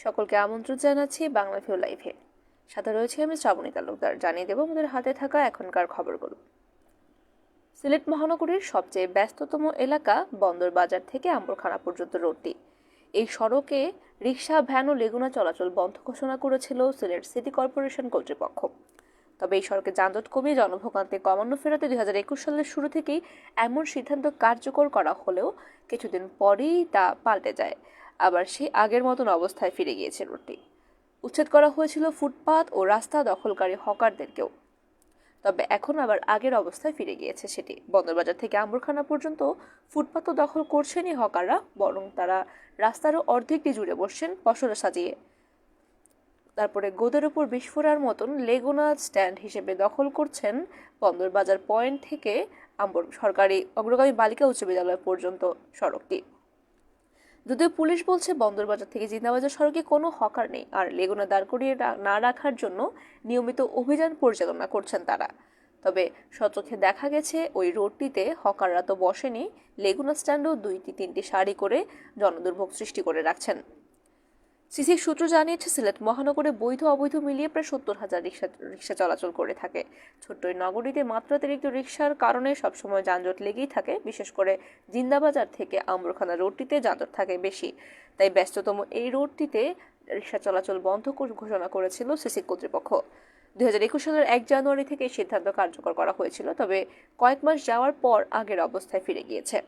সকলকে আমন্ত্রণ জানাচ্ছি বাংলাভিউ লাইভে। সাথে রয়েছে আমি শ্রাবণী তালুকদার। জানিয়ে দেব আমাদের হাতে থাকা এখনকার খবরগুলো। সিলেট মহানগরীর সবচেয়ে ব্যস্ততম এলাকা বন্দর বাজার থেকে আম্বরখানা পর্যন্ত রোডটি। এই সড়কে রিক্সা, ভ্যান ও লেগুনা চলাচল বন্ধ ঘোষণা করেছিল সিলেট সিটি কর্পোরেশন কর্তৃপক্ষ। তবে এই সড়কে যানজট কমিয়ে জনভোগান্তি কমানো ফেরাতে 2021 সালের শুরু থেকেই এমন সিদ্ধান্ত কার্যকর করা হলেও কিছুদিন পরেই তা পাল্টে যায়। আবার সেই আগের মতন অবস্থায় ফিরে গিয়েছে রোডটি। উচ্ছেদ করা হয়েছিল ফুটপাত ও রাস্তা দখলকারী হকারদেরকেও। তবে এখন আবার আগের অবস্থায় ফিরে গিয়েছে সেটি। বন্দরবাজার থেকে আম্বরখানা পর্যন্ত ফুটপাত দখল করছেনই হকাররা, বরং তারা রাস্তারও অর্ধেকটি জুড়ে বসছেন পসরা সাজিয়ে। তারপরে গোদের উপর বিস্ফোরার মতন লেগুনা স্ট্যান্ড হিসেবে দখল করছেন বন্দরবাজার পয়েন্ট থেকে সরকারি অগ্রগামী বালিকা উচ্চ বিদ্যালয় পর্যন্ত সড়কটি। যদিও পুলিশ বলছে বন্দরবাজার থেকে জিন্দাবাজার সড়কে কোনো হকার নেই, আর লেগুনা দাঁড় করিয়ে না রাখার জন্য নিয়মিত অভিযান পরিচালনা করছেন তারা। তবে স্বচক্ষে দেখা গেছে ওই রোডটিতে হকাররা তো বসেনি, লেগুনা স্ট্যান্ডও 2-3টি সারি করে জনদুর্ভোগ সৃষ্টি করে রাখছেন। সিসির সূত্র জানিয়েছে, সিলেট মহানগরে বৈধ অবৈধ মিলিয়ে প্রায় 70,000 রিক্সা চলাচল করে থাকে। ছোট্ট এই নগরীতে মাত্রাতিরিক্ত রিক্সার কারণে সবসময় যানজট লেগেই থাকে। বিশেষ করে জিন্দাবাজার থেকে আম্বরখানা রোডটিতে যানজট থাকে বেশি। তাই ব্যস্ততম এই রোডটিতে রিক্সা চলাচল বন্ধ ঘোষণা করেছিল সিসি কর্তৃপক্ষ। 2021 সালের 1 জানুয়ারি থেকে এই সিদ্ধান্ত কার্যকর করা হয়েছিল, তবে কয়েক মাস যাওয়ার পর আগের অবস্থায় ফিরে গিয়েছে।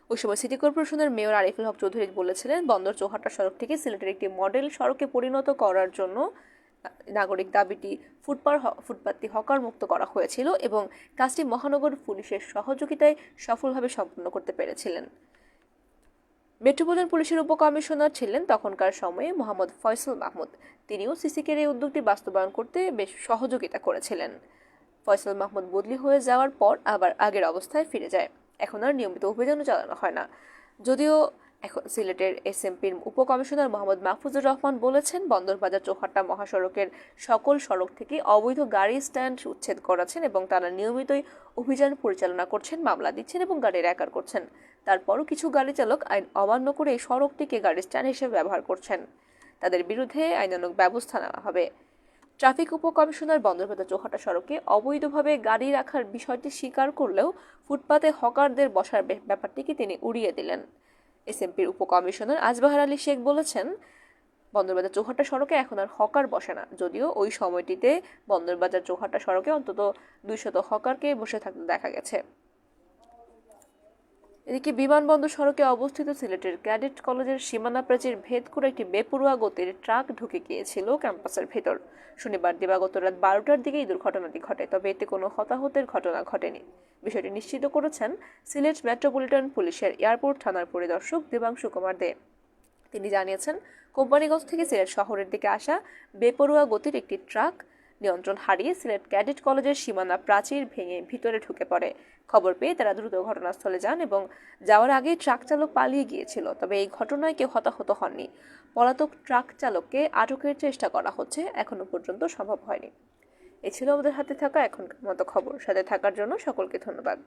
ওই সময় সিটি কর্পোরেশনের মেয়র আরিফুল হক চৌধুরী বলেছিলেন, বন্দর চৌহাট্টা সড়ক থেকে সিলেটের একটি মডেল সড়কে পরিণত করার জন্য নাগরিক দাবিটি ফুটপাতটি হকার মুক্ত করা হয়েছিল এবং কাজটি মহানগর পুলিশের সহযোগিতায় সফলভাবে সম্পন্ন করতে পেরেছিলেন। মেট্রোপলিটন পুলিশের উপকমিশনার ছিলেন তখনকার সময়ে মোহাম্মদ ফয়সাল মাহমুদ। তিনিও সিসিকের এই উদ্যোগটি বাস্তবায়ন করতে বেশ সহযোগিতা করেছিলেন। ফয়সাল মাহমুদ বদলি হয়ে যাওয়ার পর আবার আগের অবস্থায় ফিরে যায়। এখন আর নিয়মিত অভিযানও চালানো হয় না। যদিও এখন সিলেটের এসএমপির উপকমিশনার মোহাম্মদ মাহফুজুর রহমান বলেছেন, বন্দরবাজার চৌহাট্টা মহাসড়কের সকল সড়ক থেকে অবৈধ গাড়ি স্ট্যান্ড উচ্ছেদ করেছেন এবং তারা নিয়মিতই অভিযান পরিচালনা করছেন, মামলা দিচ্ছেন এবং গাড়ি রেকার করছেন। তারপরও কিছু গাড়ি চালক আইন অমান্য করে এই সড়কটিকে গাড়ি স্ট্যান্ড হিসেবে ব্যবহার করছেন। তাদের বিরুদ্ধে আইনানুগ ব্যবস্থা নেওয়া হবে। ট্রাফিক উপকমিশনার বন্দরবাজার চৌহাট্টা সড়কে অবৈধভাবে গাড়ি রাখার বিষয়টি স্বীকার করলেও ফুটপাতে হকারদের বসার ব্যাপারটিকে তিনি উড়িয়ে দিলেন। এসএমপির উপকমিশনার আজবাহার আলী শেখ বলেছেন, বন্দরবাজার চৌহাট্টা সড়কে এখন আর হকার বসে না। যদিও ওই সময়টিতে বন্দরবাজার চৌহাট্টা সড়কে অন্তত 200 হকারকে বসে থাকতে দেখা গেছে। এদিকে বিমানবন্দর সড়কে অবস্থিত সিলেটের ক্যাডেট কলেজের সীমানা প্রাচীর ভেদ করে একটি বেপরোয়া গতির ট্রাক ঢুকে গিয়েছিল ক্যাম্পাসের ভেতর। শনিবার দিবাগত রাত 12টার দিকে এই দুর্ঘটনাটি ঘটে, তবে এতে কোনো হতাহতের ঘটনা ঘটেনি। বিষয়টি নিশ্চিত করেছেন সিলেট মেট্রোপলিটন পুলিশের এয়ারপোর্ট থানার পরিদর্শক দেবাংশু কুমার দে। তিনি জানিয়েছেন, কোম্পানিগঞ্জ থেকে সিলেট শহরের দিকে আসা বেপরোয়া গতির একটি ট্রাক নিয়ন্ত্রণ হারিয়ে সিলেট ক্যাডেট কলেজের সীমানা প্রাচীর ভেঙে ভিতরে ঢুকে পড়ে। খবর পেয়ে তারা দ্রুত ঘটনাস্থলে যান এবং যাওয়ার আগেই ট্রাক চালক পালিয়ে গিয়েছিল। তবে এই ঘটনায় কেউ হতাহত হননি। পলাতক ট্রাক চালককে আটকের চেষ্টা করা হচ্ছে, এখনো পর্যন্ত সম্ভব হয়নি। এ ছিল আমাদের হাতে থাকা এখনকার মতো খবর। সাথে থাকার জন্য সকলকে ধন্যবাদ।